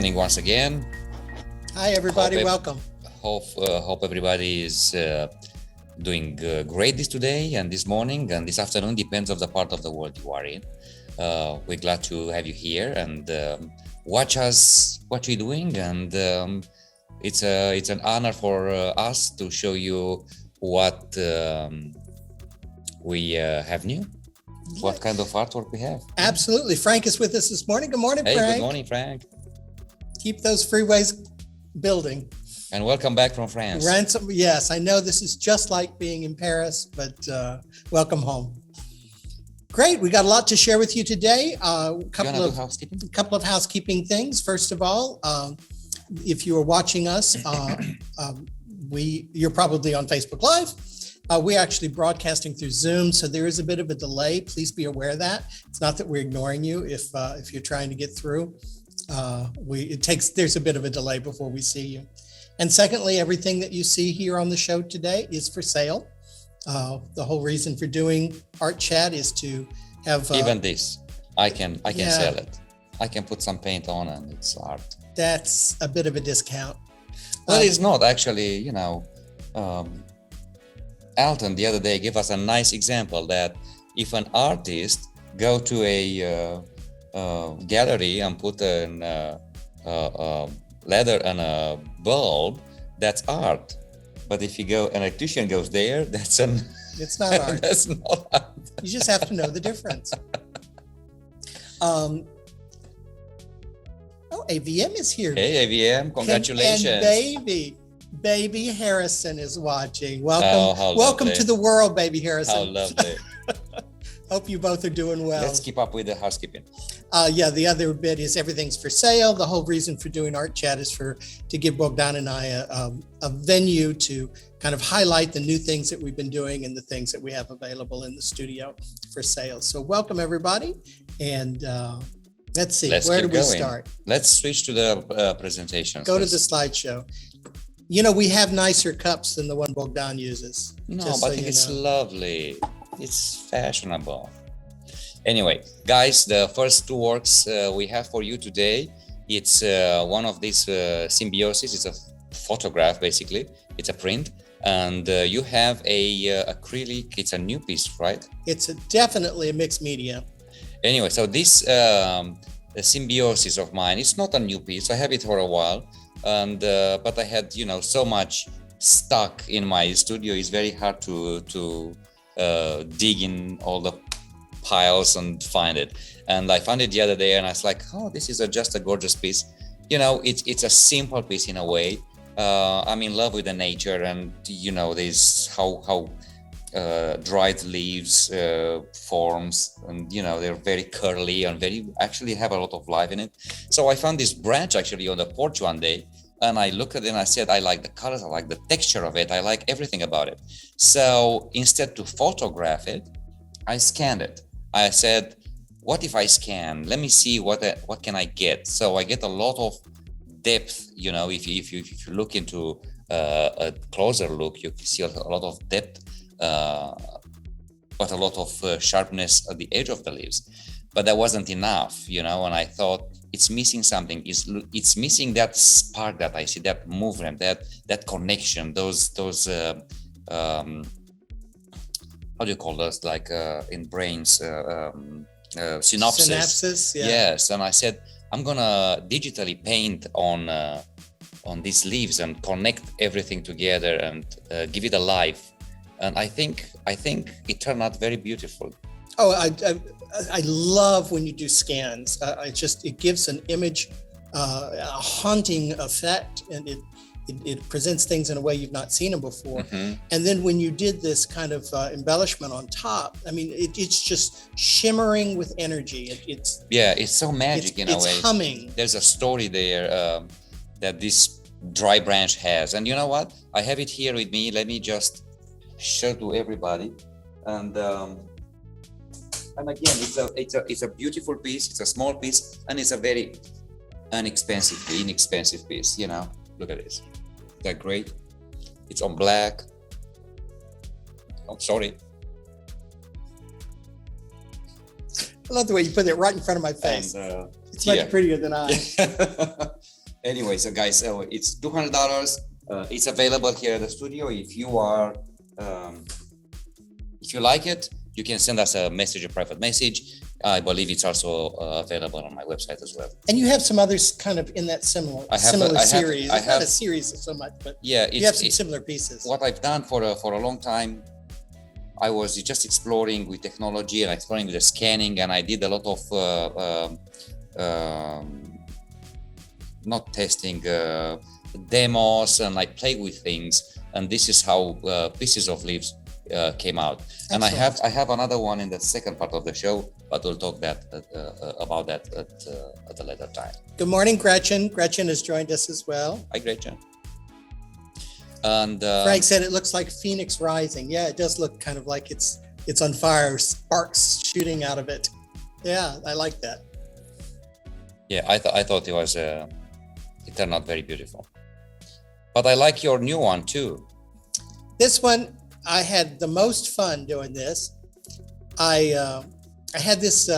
morning once again. Hi, everybody. Welcome. Hope everybody is doing great today and this morning and this afternoon, depends of the part of the world you are in. We're glad to have you here and watch us, what we're doing, and it's an honor for us to show you what we have new. What kind of artwork we have. Absolutely. Frank is with us this morning. Good morning, Frank. Hey, good morning, Frank. Keep those freeways building. And welcome back from France. Yes, I know this is just like being in Paris, but welcome home. Great. We got a lot to share with you today. A couple of housekeeping things. First of all, if you are watching us, you're probably on Facebook Live. We're actually broadcasting through Zoom, so there is a bit of a delay. Please be aware of that. It's not that we're ignoring you if you're trying to get through. There's a bit of a delay before we see you. And secondly, everything that you see here on the show today is for sale. The whole reason for doing Art Chat is to have even this. I can sell it. I can put some paint on and it's art. That's a bit of a discount. Well, it's not actually, Alton the other day gave us a nice example that if an artist go to a gallery and put a leather and a bulb, that's art. But if an electrician goes there, it's not art. That's not art. You just have to know the difference. AVM is here. Hey, AVM, congratulations. And Baby Harrison is watching. Welcome to the world, Baby Harrison. How lovely. Hope you both are doing well. Let's keep up with the housekeeping. The other bit is everything's for sale. The whole reason for doing Art Chat is to give Bogdan and I a venue to kind of highlight the new things that we've been doing and the things that we have available in the studio for sale. So welcome, everybody. And let's see, where do we start? Let's switch to the presentation. Go to the slideshow. We have nicer cups than the one Bogdan uses. No, but I think it's lovely. It's fashionable. Anyway, guys, the first two works we have for you today, it's one of these symbiosis. It's a photograph, basically. It's a print. And you have a acrylic. It's a new piece, right? It's definitely a mixed media. Anyway, so this symbiosis of mine, it's not a new piece. I have it for a while. And but I had so much stuck in my studio. It's very hard to dig in all the piles and find it. And I found it the other day, and I was like, "Oh, this is just a gorgeous piece." It's a simple piece in a way. I'm in love with the nature, and there's how dried leaves forms, and they're very curly and actually have a lot of life in it. So I found this branch actually on the porch one day, and I looked at it and I said, I like the colors, I like the texture of it, I like everything about it. So instead to photograph it, I scanned it. I said, what if I scan? Let me see what can I get. So I get a lot of depth. If you look into a closer look, you can see a lot of depth. But a lot of sharpness at the edge of the leaves, but that wasn't enough, and I thought it's missing something. It's missing that spark that I see, that movement, that connection, those how do you call those? Like in brains, synopsis. Synapses, yeah. Yes, and I said I'm gonna digitally paint on these leaves and connect everything together and give it a life. And I think it turned out very beautiful. Oh, I love when you do scans. It gives an image, a haunting effect, and it presents things in a way you've not seen them before. Mm-hmm. And then when you did this kind of embellishment on top, I mean, it's just shimmering with energy. It's so magic in a way. It's humming. There's a story there that this dry branch has, and you know what? I have it here with me. Let me just show to everybody, and again, it's a beautiful piece. It's a small piece, and it's a very inexpensive piece. Look at this. Is that great? It's on black. Oh, sorry. I love the way you put it right in front of my face. And, it's much prettier than I. Anyway, so guys, it's $200. It's available here at the studio. If you are, if you like it, you can send us a message, a private message. I believe it's also available on my website as well. And you have some others kind of in that similar series. It's not a series so much, but yeah, you have some similar pieces. What I've done for a long time, I was just exploring with technology and exploring with the scanning, and I did a lot of not testing, demos, and I play with things. And this is how pieces of leaves came out. Excellent. And I have another one in the second part of the show, but we'll talk about that at a later time. Good morning, Gretchen. Gretchen has joined us as well. Hi, Gretchen. And Frank said it looks like Phoenix Rising. Yeah, it does look kind of like it's on fire, sparks shooting out of it. Yeah, I like that. Yeah, I thought it was it turned out very beautiful. But I like your new one too. This one, I had the most fun doing this. I had this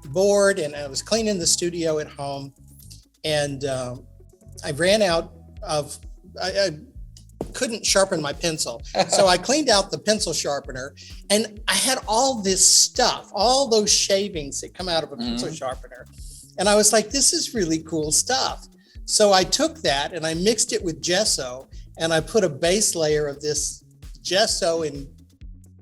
board, and I was cleaning the studio at home, and I ran out of. I couldn't sharpen my pencil, so I cleaned out the pencil sharpener, and I had all this stuff, all those shavings that come out of a pencil sharpener, and I was like, "This is really cool stuff." So I took that and I mixed it with gesso, and I put a base layer of this gesso and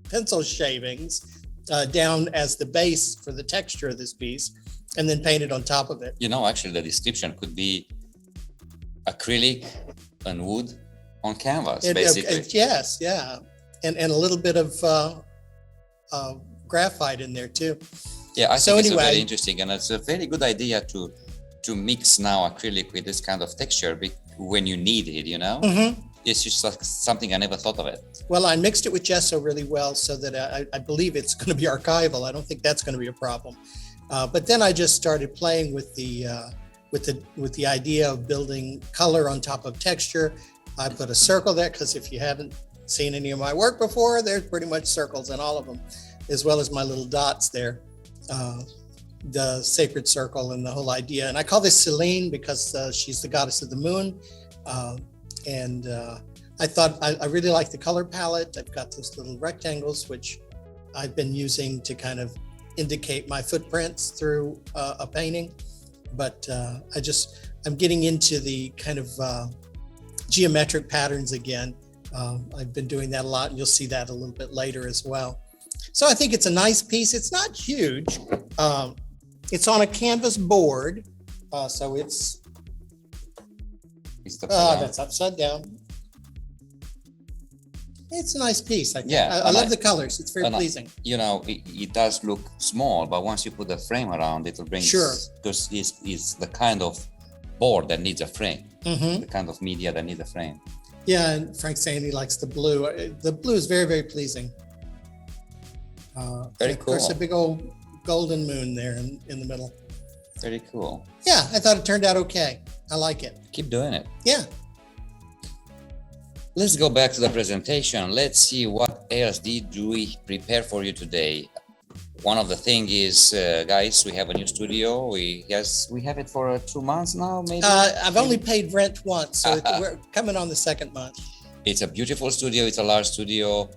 pencil shavings down as the base for the texture of this piece, and then painted on top of it. You know, actually, the description could be acrylic and wood on canvas, basically. Yes, yeah, and a little bit of graphite in there too. Yeah, I think it's very interesting, and it's a very good idea to mix now acrylic with this kind of texture when you need it, you know? Mm-hmm. It's just like something I never thought of it. Well, I mixed it with gesso really well, so that I believe it's going to be archival. I don't think that's going to be a problem. But then I just started playing with the idea of building color on top of texture. I put a circle there because if you haven't seen any of my work before, there's pretty much circles in all of them, as well as my little dots there. The sacred circle and the whole idea. And I call this Selene because she's the goddess of the moon. I thought I really like the color palette. I've got those little rectangles, which I've been using to kind of indicate my footprints through a painting. But I'm getting into the kind of geometric patterns again. I've been doing that a lot, and you'll see that a little bit later as well. So I think it's a nice piece. It's not huge. It's on a canvas board, so it's that's upside down. It's a nice piece. I think. Yeah, I love the colors. It's very pleasing. You know, it does look small, but once you put a frame around, it'll bring. Sure. Because it's the kind of board that needs a frame. Mm-hmm. The kind of media that needs a frame. Yeah, and Frank's saying he likes the blue. The blue is very, very pleasing. Very of cool. Of course, a big old golden moon there in the middle. Very cool. Yeah, I thought it turned out okay. I like it. Keep doing it. Yeah. Let's go back to the presentation. Let's see what else did we prepare for you today. One of the things is, guys, we have a new studio. We have it for 2 months now, maybe. I've only paid rent once, so we're coming on the second month. It's a beautiful studio. It's a large studio.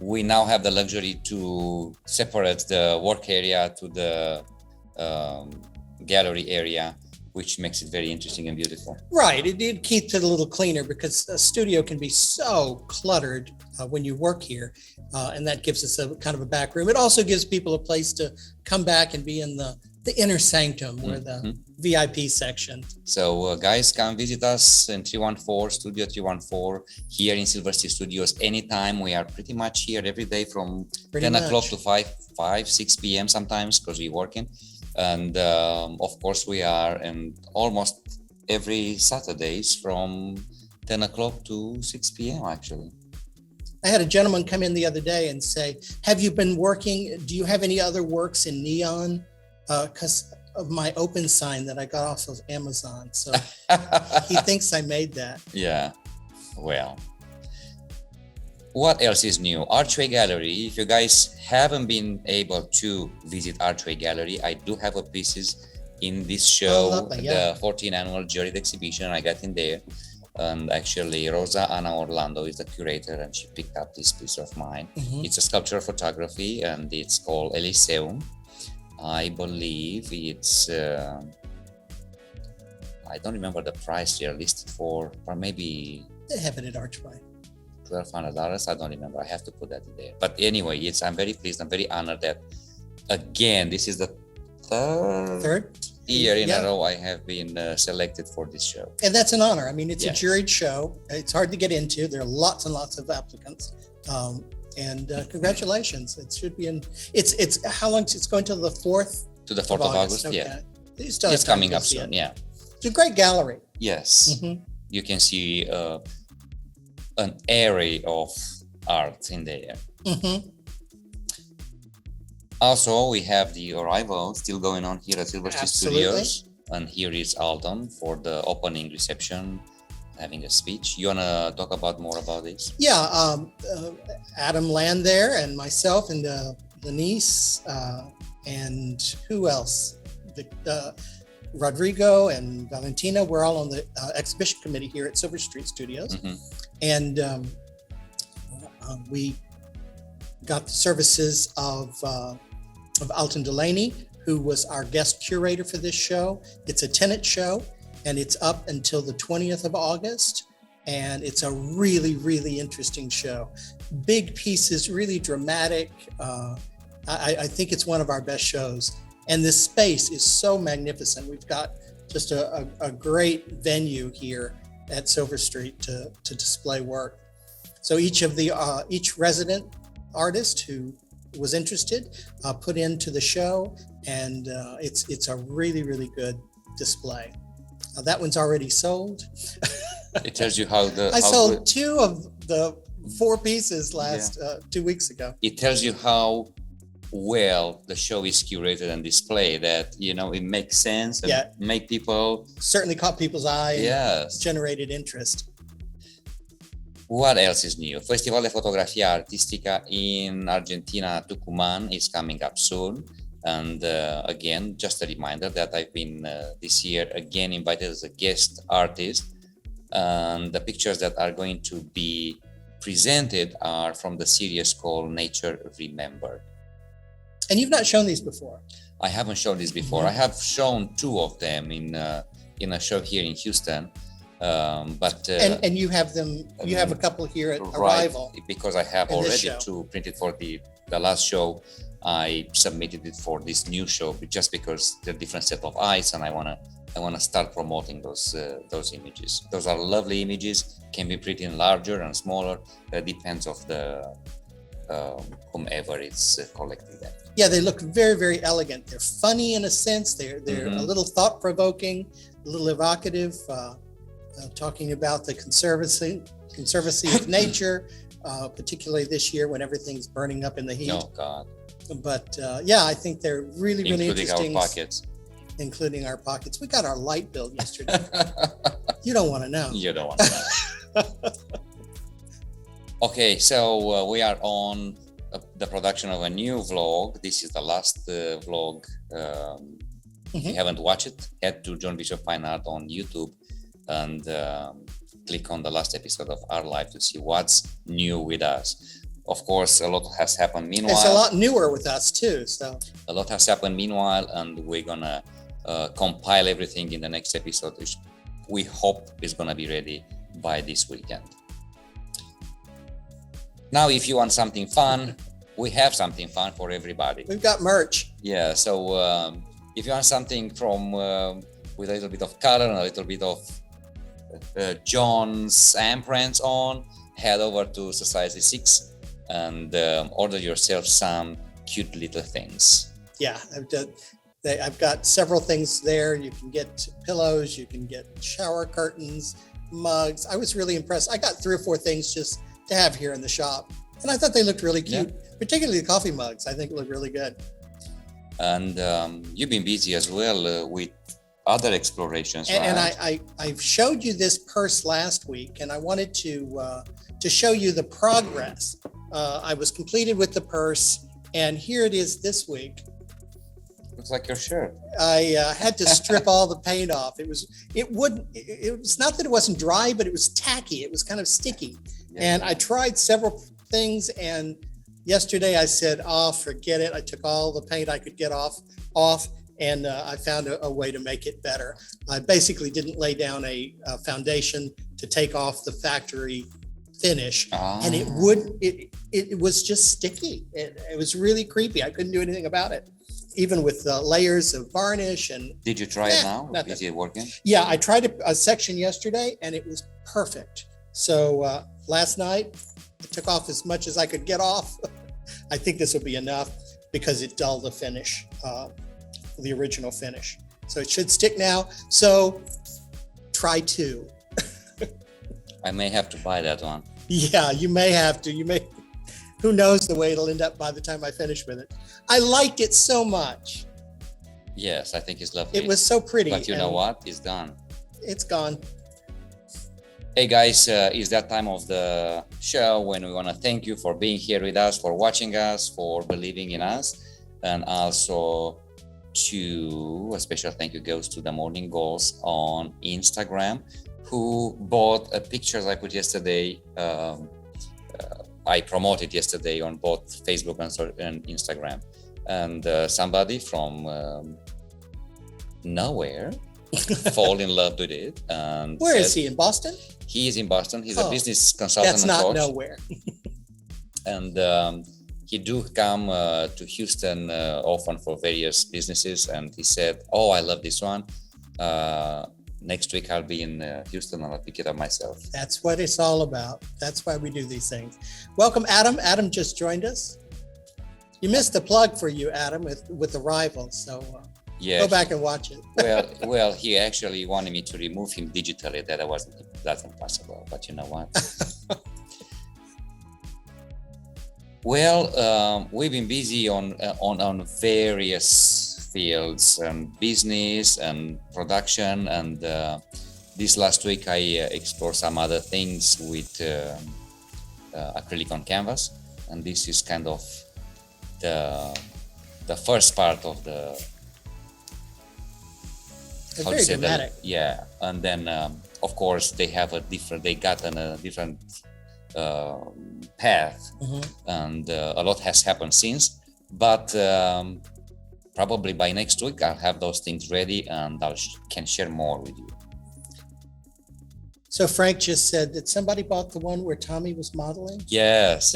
We now have the luxury to separate the work area to the gallery area, which makes it very interesting and beautiful. Right. It keeps it a little cleaner because a studio can be so cluttered when you work here. And that gives us a kind of a back room. It also gives people a place to come back and be in the inner sanctum, or the VIP section. So guys, come visit us in 314, Studio 314, here in Silver City Studios anytime. We are pretty much here every day from 10 o'clock to 6 p.m. sometimes, because we're working. And of course we are in almost every Saturdays from 10 o'clock to 6 p.m. actually. I had a gentleman come in the other day and say, have you been working? Do you have any other works in neon? Because of my open sign that I got off of Amazon. So he thinks I made that. Yeah. Well, what else is new? Archway Gallery. If you guys haven't been able to visit Archway Gallery, I do have a pieces in this show, lovely, yeah. the 14th annual juried exhibition. I got in there, and actually Rosa Anna Orlando is the curator, and she picked up this piece of mine. It's a sculptural photography, and it's called Elyseum. I believe it's I don't remember the price they're listed for, or maybe They have it at Archway. $1,200. I don't remember. I have to put that in there. But anyway, I'm very pleased. I'm very honored that, again, this is the third year in a row I have been selected for this show. And that's an honor. I mean, it's Yes. a juried show. It's hard to get into. There are lots and lots of applicants. And congratulations. It should be in, it's how long, it's going till the 4th? To the 4th of August, Okay. yeah. You still have It's time to coming go up see soon, it. yeah. It's a great gallery. Yes. You can see an array of art in there. Also, we have the arrival still going on here at Silver Street Studios. And here is Alton for the opening reception, having a speech. You want to talk about more about this? Yeah, Adam Land there, and myself, and Denise, and who else? Rodrigo and Valentina. We're all on the exhibition committee here at Silver Street Studios, and we got the services of Alton Delaney, who was our guest curator for this show. It's a tenant show, and it's up until the 20th of August. And it's a really, really interesting show. Big pieces, really dramatic. I think it's one of our best shows. And this space is so magnificent. We've got just a great venue here at Silver Street to display work. So each resident artist who was interested put into the show, and it's a really, really good display. That one's already sold. It tells you how I sold 2 of the 4 pieces last 2 weeks ago. It tells you how well the show is curated and displayed, that it makes sense and make people certainly caught people's eye. Yes. Generated interest. What else is new? Festival de Fotografia Artistica in Argentina, Tucumán, is coming up soon. And again, just a reminder that I've been this year again invited as a guest artist. And the pictures that are going to be presented are from the series called Nature Remembered. And you've not shown these before? I haven't shown these before. I have shown 2 of them in a show here in Houston. But and you have them. You have a couple here at Arrival. Because I have already 2 printed for the last show. I submitted it for this new show just because they're different set of eyes, and I wanna start promoting those images. Those are lovely images. Can be pretty larger and smaller. Depends of the whomever is collecting them. Yeah, they look very, very elegant. They're funny in a sense. They're a little thought-provoking, a little evocative, talking about the conservancy of nature, particularly this year when everything's burning up in the heat. Oh God! But I think they're really, really interesting. Including our pockets. Including our pockets. We got our light bill yesterday. You don't want to know. You don't want to know. Okay, so we are on the production of a new vlog. This is the last vlog. If you haven't watched it, head to John Bishop Fine Art on YouTube and click on the last episode of our life to see what's new with us. Of course, a lot has happened meanwhile. It's a lot newer with us too. So a lot has happened meanwhile, and we're gonna compile everything in the next episode, which we hope is gonna be ready by this weekend. Now, if you want something fun, we have something fun for everybody. We've got merch. Yeah, so if you want something from with a little bit of color and a little bit of John's handprints on, head over to Society 6 and order yourself some cute little things. Yeah, I've got several things there. You can get pillows, you can get shower curtains, mugs. I was really impressed. I got 3 or 4 things just to have here in the shop, and I thought they looked really cute, particularly the coffee mugs. I think look really good. And you've been busy as well with other explorations, right? And I showed you this purse last week, and I wanted to show you the progress. I was completed with the purse, and here it is this week. Looks like your shirt. I had to strip all the paint off. It was not that it wasn't dry, but it was tacky. It was kind of sticky. Yeah. And I tried several things. And yesterday I said, oh, forget it. I took all the paint I could get off. And I found a way to make it better. I basically didn't lay down a foundation to take off the factory finish, and it was just sticky. It was really creepy. I couldn't do anything about it, even with layers of varnish. And did you try it now? Nothing. Is it working? Yeah, I tried a section yesterday, and it was perfect. So last night, I took off as much as I could get off. I think this will be enough because it dulled the finish. The original finish. So it should stick now. So try 2. I may have to buy that one. Yeah, you may have to. Who knows the way it'll end up by the time I finish with it. I liked it so much. Yes, I think it's lovely. It was so pretty. But you know what? It's done. It's gone. Hey guys, it's that time of the show when we want to thank you for being here with us, for watching us, for believing in us, and also a special thank you goes to the Morning Goals on Instagram, who bought pictures I put yesterday. I promoted yesterday on both Facebook and Instagram, and somebody from nowhere fall in love with it. And where is he? In Boston? He is in Boston. He's a business consultant. That's not nowhere. And he do come to Houston often for various businesses, and he said, "Oh, I love this one. Next week I'll be in Houston and I'll pick it up myself." That's what it's all about. That's why we do these things. Welcome, Adam. Adam just joined us. You missed the plug for you, Adam, with Arrival. So yeah, go back and watch it. well, he actually wanted me to remove him digitally. That's impossible. But you know what? Well, we've been busy on various fields and business and production, and this last week I explored some other things with acrylic on canvas, and this is kind of the first part of the. It's very dramatic. Yeah, and then of course they got on a different path, and a lot has happened since, but probably by next week I'll have those things ready and can share more with you. So Frank just said that somebody bought the one where Tommy was modeling. Yes.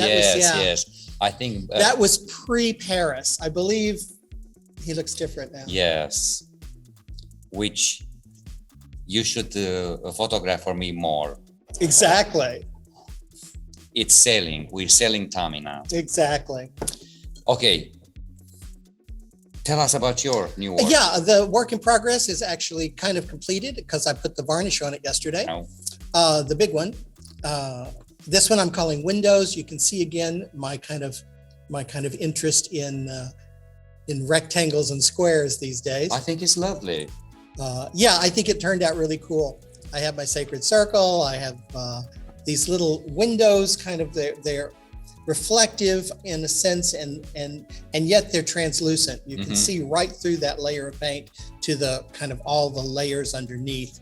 I think that was pre-Paris. I believe he looks different now. Yes, which you should photograph for me more. Exactly. It's selling. We're selling Tommy now. Exactly. Okay. Tell us about your new work. Yeah, the work in progress is actually kind of completed because I put the varnish on it yesterday. Oh. The big one. This one I'm calling Windows. You can see again my kind of interest in rectangles and squares these days. I think it's lovely. I think it turned out really cool. I have my sacred circle. I have these little windows, kind of they're reflective in a sense, and yet they're translucent. You can see right through that layer of paint to the kind of all the layers underneath,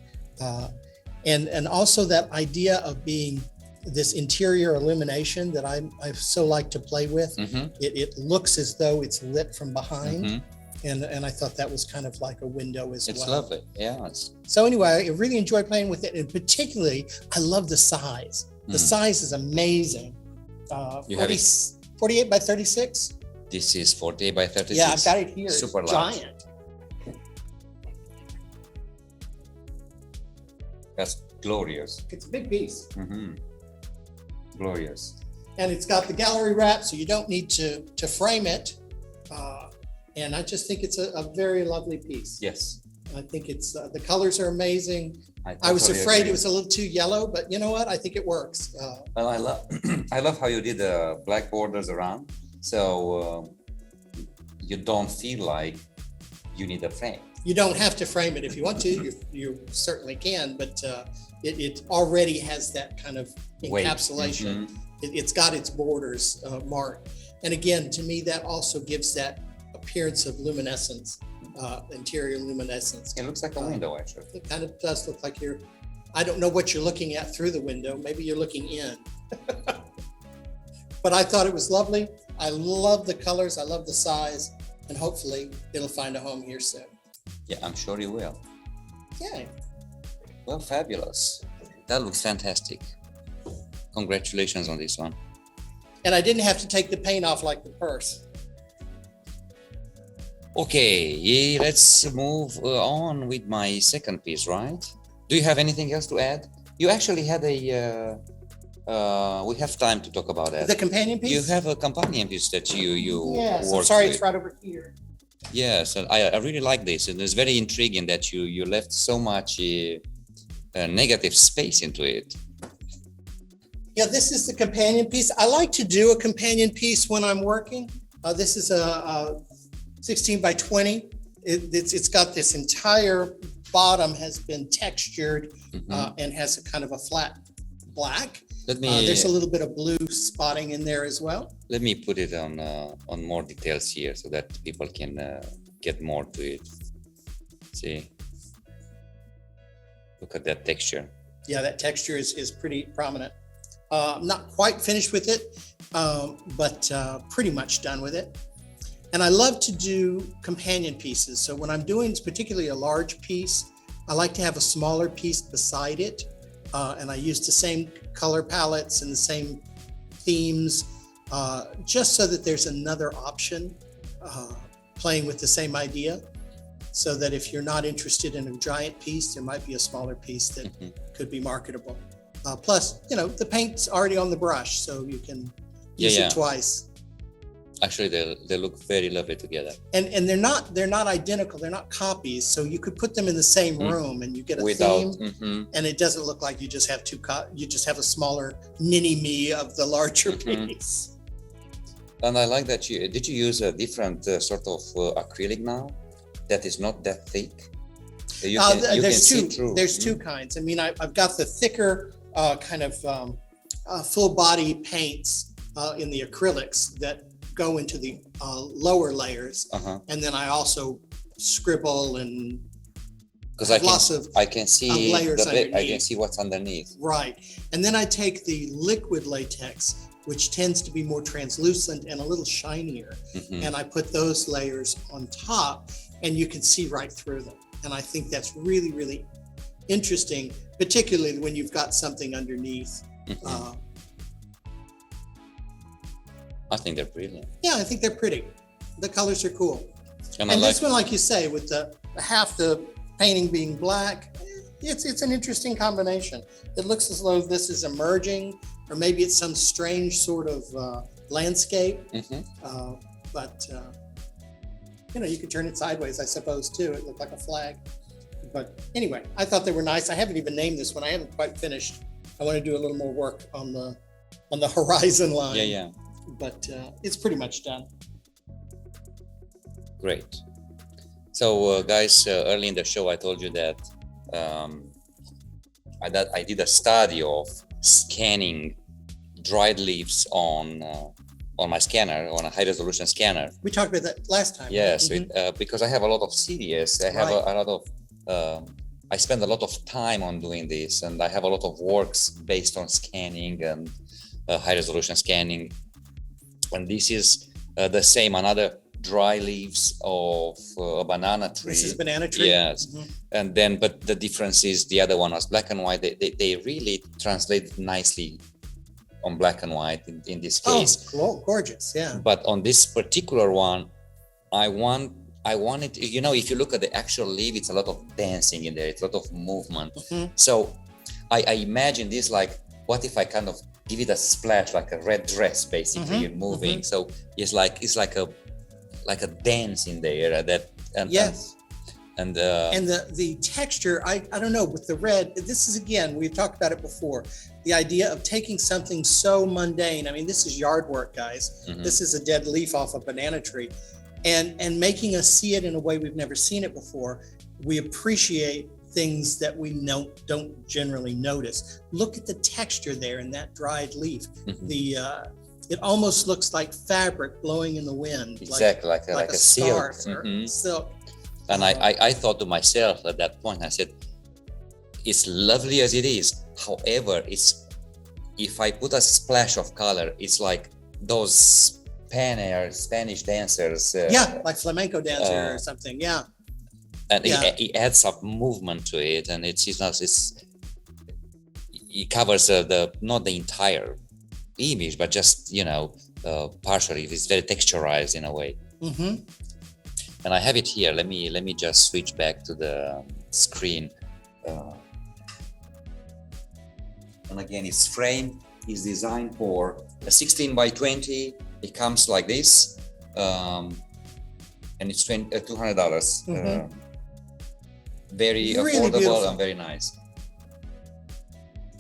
and also that idea of being this interior illumination that I so like to play with. It looks as though it's lit from behind. And I thought that was kind of like a window as well. It's lovely, yeah. So anyway, I really enjoyed playing with it, and particularly, I love the size. The size is amazing. 48 by 36. This is 48 by 36. Yeah, I've got it here. Super it's large. Giant. That's glorious. It's a big piece. Glorious. And it's got the gallery wrap, so you don't need to frame it. And I just think it's a very lovely pice. Yes. I think it's the colors are amazing. I was afraid it was a little too yellow, but you know what? I think it works. Well, I love how you did the black borders around, so you don't feel like you need a frame. You don't have to frame it if you want to. You certainly can, but it already has that kind of encapsulation. It's got its borders marked, and again, to me, that also gives that appearance of luminescence, interior luminescence. It looks like a window, actually. It kind of does look like I don't know what you're looking at through the window. Maybe you're looking in. But I thought it was lovely. I love the colors. I love the size. And hopefully it'll find a home here soon. Yeah, I'm sure you will. Yay. Well, fabulous. That looks fantastic. Congratulations on this one. And I didn't have to take the paint off like the purse. Okay, let's move on with my second piece, right? Do you have anything else to add? You actually had we have time to talk about that. The companion piece? You have a companion piece that you Yes, I'm worked sorry, with. it's right over here. Yes, and I really like this, and it's very intriguing that you left so much negative space into it. Yeah, this is the companion piece. I like to do a companion piece when I'm working. This is a 16 by 20. It's got this entire bottom has been textured and has a kind of a flat black. There's a little bit of blue spotting in there as well. Let me put it on more details here so that people can get more to it. See, look at that texture. Yeah, that texture is pretty prominent. I'm not quite finished with it, but pretty much done with it. And I love to do companion pieces. So when I'm doing particularly a large piece, I like to have a smaller piece beside it. And I use the same color palettes and the same themes, just so that there's another option playing with the same idea. So that if you're not interested in a giant piece, there might be a smaller piece that could be marketable. Plus, the paint's already on the brush, so you can use it twice. Actually, they look very lovely together. And they're not identical. They're not copies. So you could put them in the same room and you get a theme, and it doesn't look like you just have you just have a smaller mini-me of the larger piece. And I like that did you use a different sort of acrylic now that is not that thick? There's two kinds. I mean, I've got the thicker kind of full body paints in the acrylics that go into the lower layers, and then I also scribble and because I can see layers I can see what's underneath. Right, and then I take the liquid latex, which tends to be more translucent and a little shinier, and I put those layers on top, and you can see right through them. And I think that's really, really interesting, particularly when you've got something underneath. I think they're brilliant. Yeah, I think they're pretty. The colors are cool. And this one, like you say, with the half the painting being black, it's an interesting combination. It looks as though this is emerging, or maybe it's some strange sort of landscape. But you could turn it sideways, I suppose, too. It looked like a flag. But anyway, I thought they were nice. I haven't even named this one. I haven't quite finished. I want to do a little more work on the horizon line. Yeah. But it's pretty much done. Great. So, guys, early in the show, I told you that I did a study of scanning dried leaves on my scanner, on a high-resolution scanner. We talked about that last time. Yes, because I have a lot of CDs. I have a lot of. I spend a lot of time on doing this, and I have a lot of works based on scanning and high-resolution scanning. And this is the same, another dry leaves of a banana tree. This is banana tree? Yes. And then, but the difference is the other one was black and white. They really translate nicely on black and white in this case. Oh, gorgeous, yeah. But on this particular one, I wanted, if you look at the actual leaf, it's a lot of dancing in there. It's a lot of movement. So I imagine this like, what if I kind of give it a splash, like a red dress, basically, moving. So it's like a dance in there yes. And the texture, I don't know, with the red, this is, again, we've talked about it before, the idea of taking something so mundane. I mean, this is yard work, guys. This is a dead leaf off a banana tree, and making us see it in a way we've never seen it before. We appreciate things that we don't generally notice. Look at the texture there in that dried leaf. It almost looks like fabric blowing in the wind. Exactly, like a silk. Scarf or silk. And I thought to myself at that point, I said, it's lovely as it is. However, if I put a splash of color, it's like those Spanish dancers. Like flamenco dancer or something. Yeah. And it adds some movement to it, and it covers not the entire image, but just partially. It's very texturized in a way. Mm-hmm. And I have it here. Let me just switch back to the screen. And again, its frame is designed for a 16 by 20. It comes like this, and it's $200. Mm-hmm. Very Really affordable beautiful. and very nice.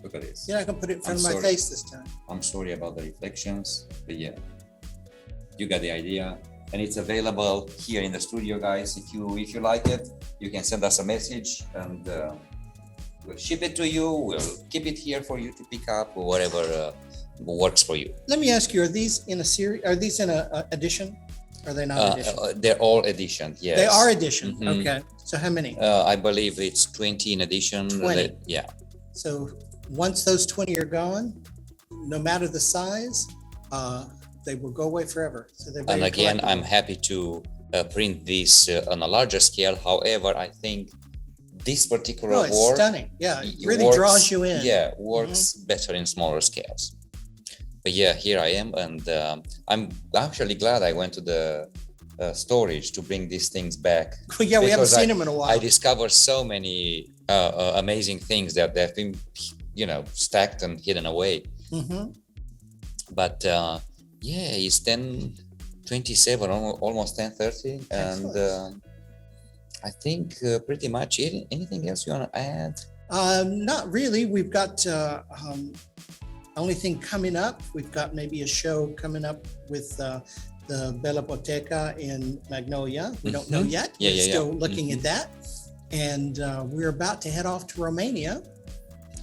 Look at this. Yeah, I can put it in front of my face this time. I'm sorry about the reflections, but yeah, you got the idea. And it's available here in the studio, guys. If you like it, you can send us a message, and we'll ship it to you. We'll keep it here for you to pick up, or whatever works for you. Let me ask you: are these in a series? Are these in a edition? Or are they not edition? They're all edition. Yes, they are edition. Mm-hmm. Okay. So how many? I believe it's 20 in edition. 20. Yeah. So once those 20 are gone, no matter the size, they will go away forever. So they're very And again, collectible. I'm happy to print this on a larger scale. However, I think this particular it's work, stunning. Yeah, it it really works- draws you in. Yeah, works better in smaller scales. But yeah, here I am, and I'm actually glad I went to the storage to bring these things back. Yeah, we haven't Because seen them in a while. I discovered so many amazing things that they've been, stacked and hidden away. Mm-hmm. But yeah, it's 10:27, almost 10:30, and I think pretty much it. Anything else you want to add? Not really. We've got only thing coming up. We've got maybe a show coming up with the Bella Boteca in Magnolia. We don't know yet. Yeah, We're yeah, still yeah. looking at that. And we're about to head off to Romania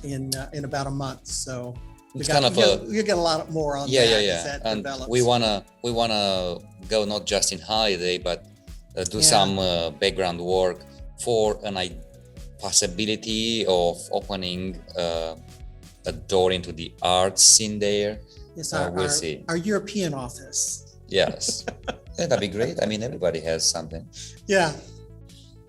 in about a month. So It's kind of you get a lot more on that as that and develops. we wanna go not just in holiday, but do Yeah. some background work for possibility of opening a door into the art scene there. Yes, we'll see. Our European office. Yes, that'd be great. I mean, everybody has something. Yeah.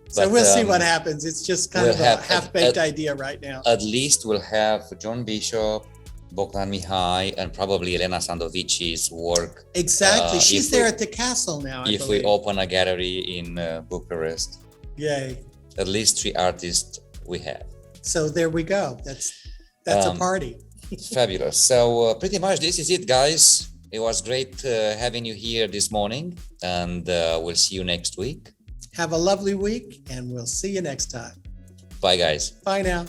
So But, we'll see what happens. It's just kind we'll of a have- half-baked idea right now. At least we'll have John Bishop, Bogdan Mihai, and probably Elena Sandovici's work. Exactly. She's if there we- at the castle now, I if we believe. open a gallery in Bucharest. Yay. At least 3 artists we have. So there we go. That's a party. Fabulous. So pretty much this is it, guys. It was great having you here this morning, and we'll see you next week. Have a lovely week, and we'll see you next time. Bye, guys. Bye now.